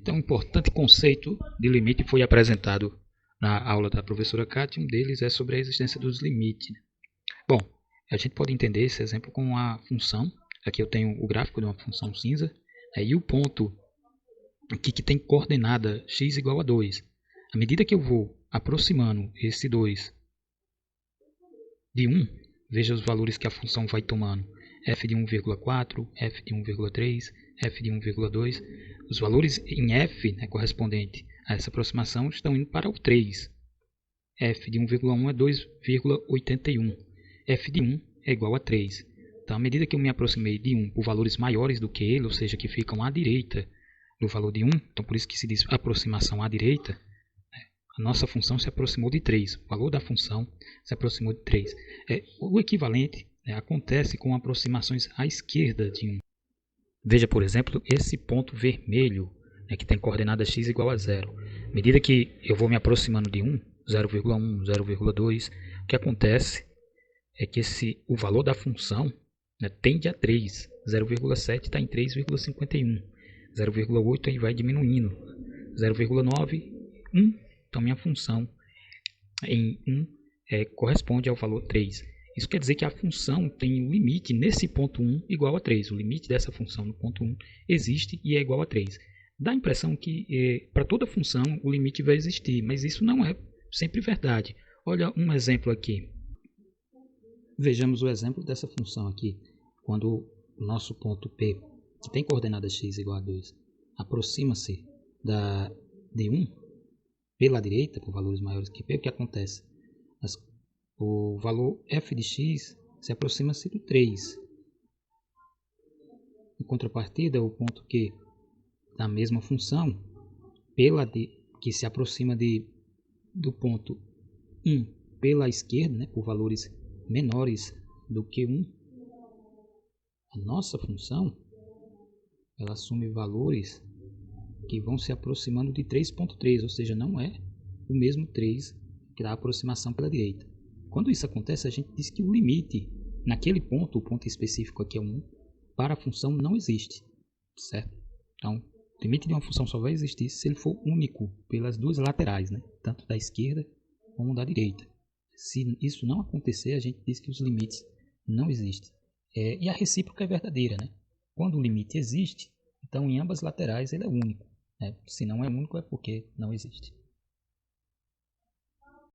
Então, um importante conceito de limite foi apresentado na aula da professora Kátia. Um deles é sobre a existência dos limites. Bom, a gente pode entender esse exemplo com a função. Aqui eu tenho o gráfico de uma função cinza, e o ponto aqui que tem coordenada x igual a 2. À medida que eu vou aproximando esse 2 de 1, veja os valores que a função vai tomando. F de 1,4, F de 1,3, F de 1,2. Os valores em F, correspondente a essa aproximação, estão indo para o 3. F de 1,1 é 2,81. F de 1 é igual a 3. Então, à medida que eu me aproximei de 1 por valores maiores do que ele, ou seja, que ficam à direita do valor de 1, então por isso que se diz aproximação à direita, a nossa função se aproximou de 3. O valor da função se aproximou de 3. O equivalente acontece com aproximações à esquerda de 1. Veja, por exemplo, esse ponto vermelho, que tem coordenada x igual a 0. À medida que eu vou me aproximando de 1, 0,1, 0,2, o que acontece é que o valor da função tende a 3. 0,7 está em 3,51. 0,8 aí vai diminuindo. 0,9, 1. Então, minha função em 1 corresponde ao valor 3. Isso quer dizer que a função tem um limite nesse ponto 1 igual a 3. O limite dessa função no ponto 1 existe e é igual a 3. Dá a impressão que para toda função o limite vai existir, mas isso não é sempre verdade. Olha um exemplo aqui. Vejamos o exemplo dessa função aqui. Quando o nosso ponto P, que tem coordenada x igual a 2, aproxima-se de 1, pela direita, por valores maiores que P, o que acontece? O valor f de x se aproxima-se do 3. Em contrapartida, o ponto Q da mesma função, que se aproxima do ponto 1 pela esquerda, por valores menores do que 1, a nossa função ela assume valores que vão se aproximando de 3,3, ou seja, não é o mesmo 3 que dá a aproximação pela direita. Quando isso acontece, a gente diz que o limite, naquele ponto, o ponto específico aqui é 1, para a função não existe, certo? Então, o limite de uma função só vai existir se ele for único pelas duas laterais, tanto da esquerda como da direita. Se isso não acontecer, a gente diz que os limites não existem. E a recíproca é verdadeira, Quando o limite existe, então em ambas laterais ele é único. Se não é único é porque não existe.